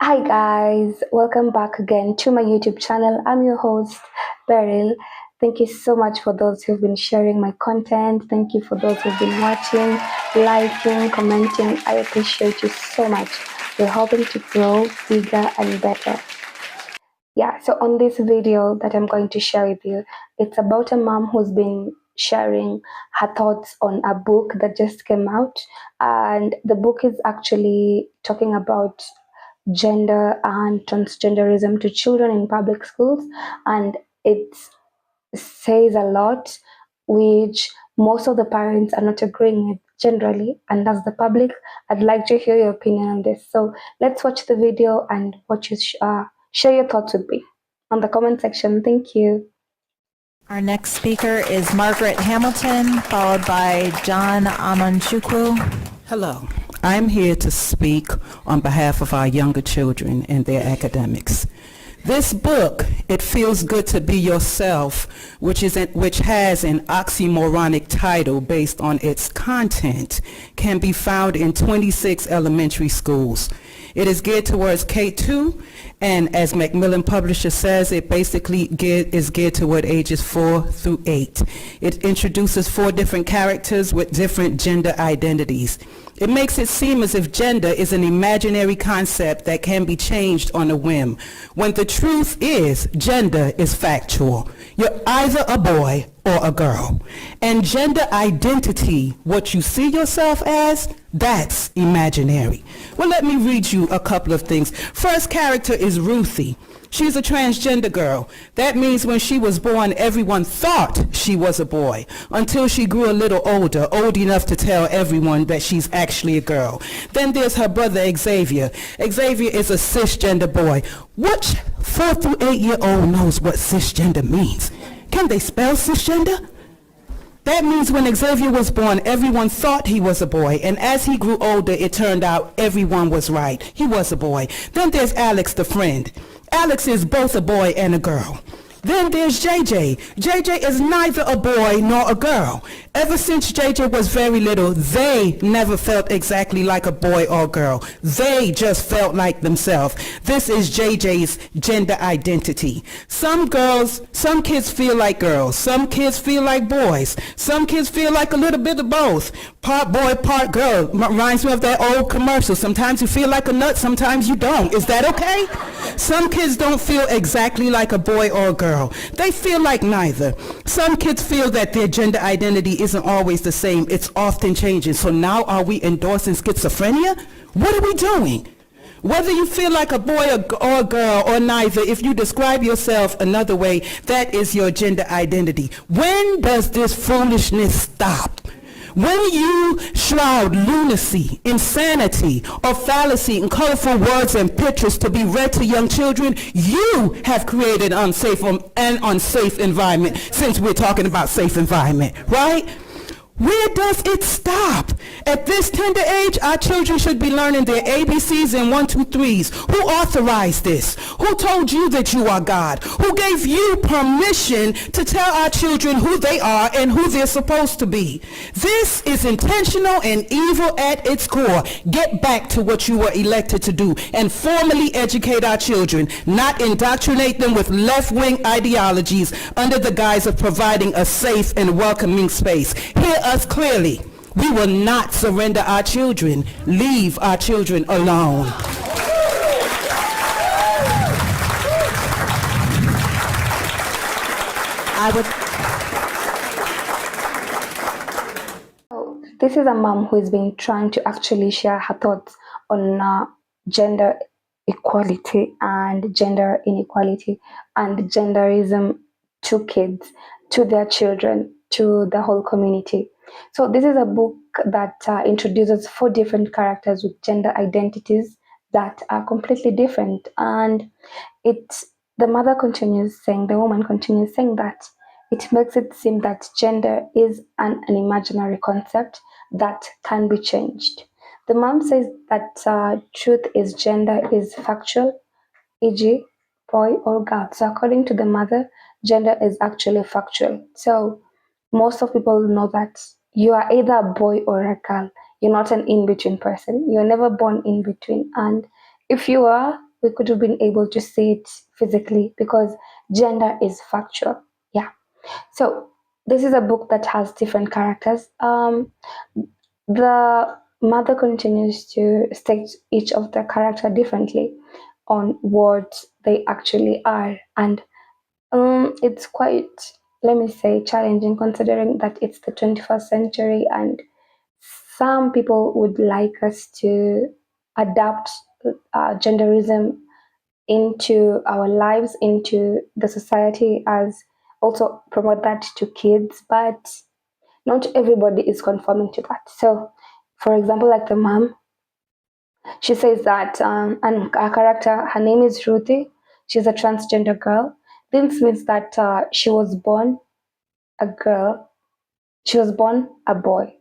Hi guys, welcome back again to my YouTube channel. I'm your host, Beryl. Thank you so much for those who've been sharing my content. Thank you for those who've been watching, liking, commenting. I appreciate you so much. We're hoping to grow bigger and better. Yeah, so on this video that I'm going to share with you, it's about a mom who's been sharing her thoughts on a book that just came out. And the book is actually talking about gender and transgenderism to children in public schools, and it says a lot which most of the parents are not agreeing with generally. And as the public, I'd like to hear your opinion on this. So let's watch the video and share your thoughts with me on the comment section. Thank you. Our next speaker is Margaret Hamilton, followed by John Amanchukwu. Hello. I'm here to speak on behalf of our younger children and their academics. This book, It Feels Good to Be Yourself, which has an oxymoronic title based on its content, can be found in 26 elementary schools. It is geared towards K2, and as Macmillan Publisher says, it basically is geared toward ages 4 through 8. It introduces 4 different characters with different gender identities. It makes it seem as if gender is an imaginary concept that can be changed on a whim, when the truth is gender is factual. You're either a boy or a girl. And gender identity, what you see yourself as, that's imaginary. Well, let me read you a couple of things. First character is Ruthie. She's a transgender girl. That means when she was born, everyone thought she was a boy until she grew a little older, old enough to tell everyone that she's actually a girl. Then there's her brother Xavier. Xavier is a cisgender boy. Which 4 through 8-year-old knows what cisgender means? Can they spell cisgender? That means when Xavier was born, everyone thought he was a boy, and as he grew older, it turned out everyone was right. He was a boy. Then there's Alex, the friend. Alex is both a boy and a girl. Then there's JJ. JJ is neither a boy nor a girl. Ever since JJ was very little, they never felt exactly like a boy or girl. They just felt like themselves. This is JJ's gender identity. Some kids feel like girls. Some kids feel like boys. Some kids feel like a little bit of both. Part boy, part girl. Reminds me of that old commercial. Sometimes you feel like a nut, sometimes you don't. Is that okay? Some kids don't feel exactly like a boy or a girl. They feel like neither. Some kids feel that their gender identity isn't always the same. It's often changing. So now are we endorsing schizophrenia? What are we doing? Whether you feel like a boy or a girl or neither, if you describe yourself another way, that is your gender identity. When does this foolishness stop? When you shroud lunacy, insanity, or fallacy in colorful words and pictures to be read to young children, you have created an unsafe environment, since we're talking about safe environment, right? Where does it stop? At this tender age, our children should be learning their ABCs and 1, 2, 3s. Who authorized this? Who told you that you are God? Who gave you permission to tell our children who they are and who they're supposed to be? This is intentional and evil at its core. Get back to what you were elected to do and formally educate our children, not indoctrinate them with left-wing ideologies under the guise of providing a safe and welcoming space. Hear us clearly. We will not surrender our children. Leave our children alone. This is a mom who has been trying to actually share her thoughts on gender equality and gender inequality and genderism to kids, to their children, to the whole community. So this is a book that introduces 4 different characters with gender identities that are completely different, and the woman continues saying that it makes it seem that gender is an imaginary concept that can be changed. The mom says that truth is gender is factual, e.g., boy or girl. So according to the mother, gender is actually factual. So most of people know that you are either a boy or a girl. You're not an in-between person. You're never born in between. And if you are, we could have been able to see it physically because gender is factual. Yeah. So this is a book that has different characters. The mother continues to state each of the character differently on what they actually are, and it's quite, let me say, challenging considering that it's the 21st century and some people would like us to adapt genderism into our lives, into the society, as also promote that to kids, but not everybody is conforming to that. So, for example, like the mom, she says that, and our character, her name is Ruthie, she's a transgender girl. This means that she was born a girl, she was born a boy.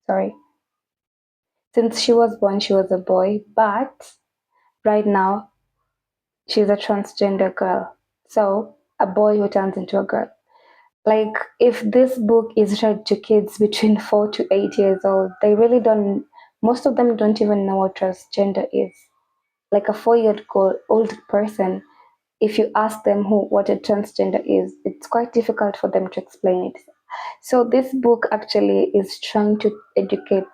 Sorry. Since she was born, she was a boy, but right now she's a transgender girl. So, a boy who turns into a girl. Like, if this book is read to kids between 4 to 8 years old, they really don't, most of them don't even know what transgender is. Like a 4 year old person, if you ask them what a transgender is, it's quite difficult for them to explain it. So this book actually is trying to educate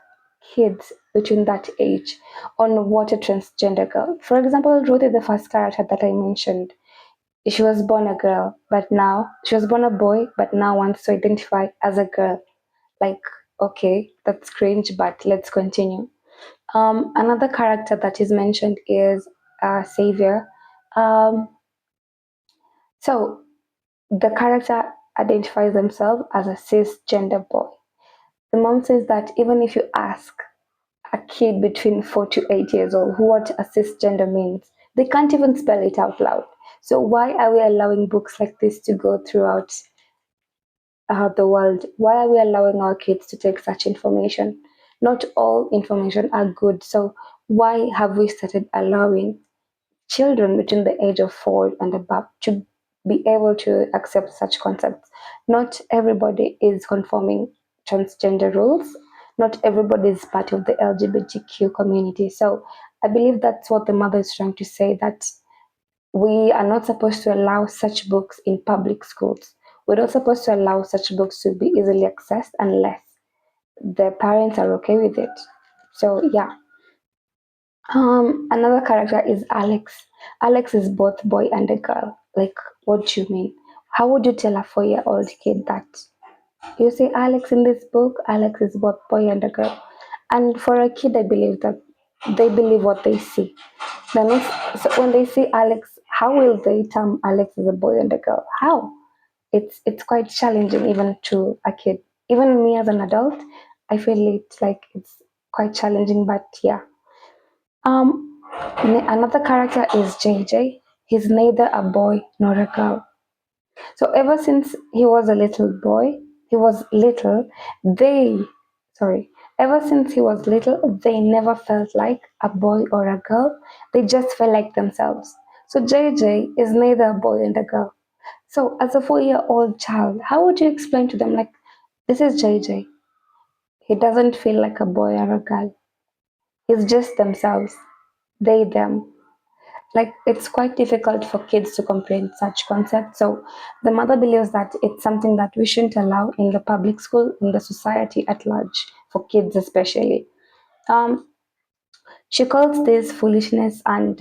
kids between that age on what a transgender girl. For example, Ruth is the first character that I mentioned. She was born a girl, but now she was born a boy, but now wants to identify as a girl. Like, okay, that's cringe, but let's continue. Another character that is mentioned is Savior. Um, so the character identifies themselves as a cisgender boy. The mom says that even if you ask a kid between 4 to 8 years old what a cisgender means, they can't even spell it out loud. So why are we allowing books like this to go throughout the world? Why are we allowing our kids to take such information? Not all information are good. So why have we started allowing children between the age of 4 and above to be able to accept such concepts? Not everybody is conforming transgender rules. Not everybody is part of the LGBTQ community. So I believe that's what the mother is trying to say, that we are not supposed to allow such books in public schools. We're not supposed to allow such books to be easily accessed unless the parents are okay with it. So yeah. Another character is Alex. Alex is both boy and a girl. Like, what do you mean? How would you tell a 4 year old kid that? You see Alex in this book, Alex is both boy and a girl. And for a kid, I believe that they believe what they see. They're not, so when they see Alex, how will they term Alex as a boy and a girl? How? It's quite challenging even to a kid. Even me as an adult, I feel it's like it's quite challenging, but yeah. Another character is JJ. He's neither a boy nor a girl. So ever since he was a little boy, he was little, they, sorry, ever since he was little, they never felt like a boy or a girl. They just felt like themselves. So JJ is neither a boy and a girl. So as a 4 year old child, how would you explain to them, like, this is JJ. He doesn't feel like a boy or a girl. He's just themselves. They, them. Like, it's quite difficult for kids to comprehend such concepts. So the mother believes that it's something that we shouldn't allow in the public school, in the society at large, for kids especially. um, she calls this foolishness, and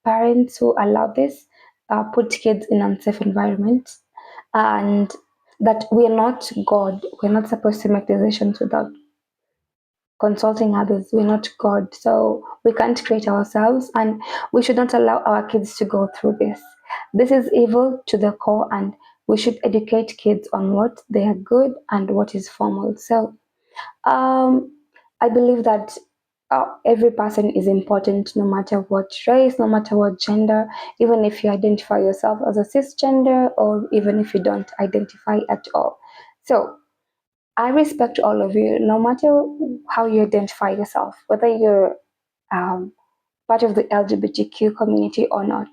parents who allow this put kids in unsafe environments, and that we are not God. We're not supposed to make decisions without consulting others. We're not God, so we can't create ourselves, and we should not allow our kids to go through this. This is evil to the core, and we should educate kids on what they are good and what is formal. So, um, I believe that every person is important, no matter what race, no matter what gender, even if you identify yourself as a cisgender, or even if you don't identify at all. So, I respect all of you, no matter how you identify yourself, whether you're um, part of the LGBTQ community or not.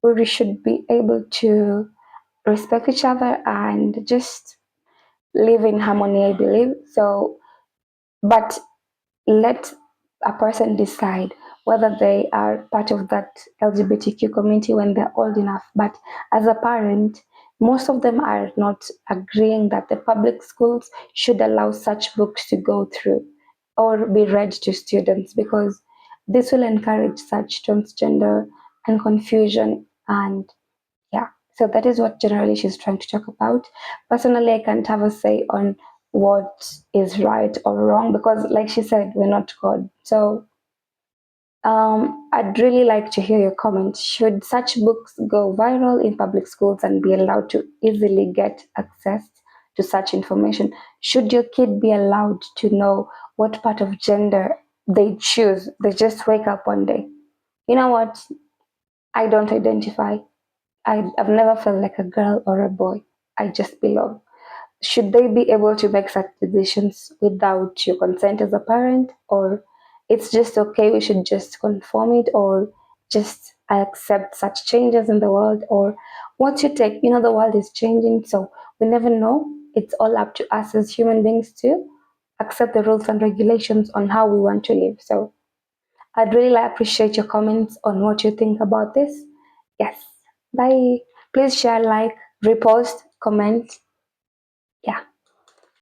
We should be able to respect each other and just live in harmony, I believe. So, but let a person decide whether they are part of that LGBTQ community when they're old enough. But as a parent, most of them are not agreeing that the public schools should allow such books to go through or be read to students, because this will encourage such transgender and confusion. And yeah, so that is what generally she's trying to talk about. Personally, I can't have a say on what is right or wrong, because like she said, we're not God. So I'd really like to hear your comments. Should such books go viral in public schools and be allowed to easily get access to such information? Should your kid be allowed to know what part of gender they choose? They just wake up one day. You know what? I don't identify. I've never felt like a girl or a boy. I just belong. Should they be able to make such decisions without your consent as a parent, or it's just okay, we should just conform it, or just accept such changes in the world? Or what's your take? The world is changing, so we never know. It's all up to us as human beings to accept the rules and regulations on how we want to live. So I'd really appreciate your comments on what you think about this. Yes, bye. Please share, like, repost, comment. Yeah.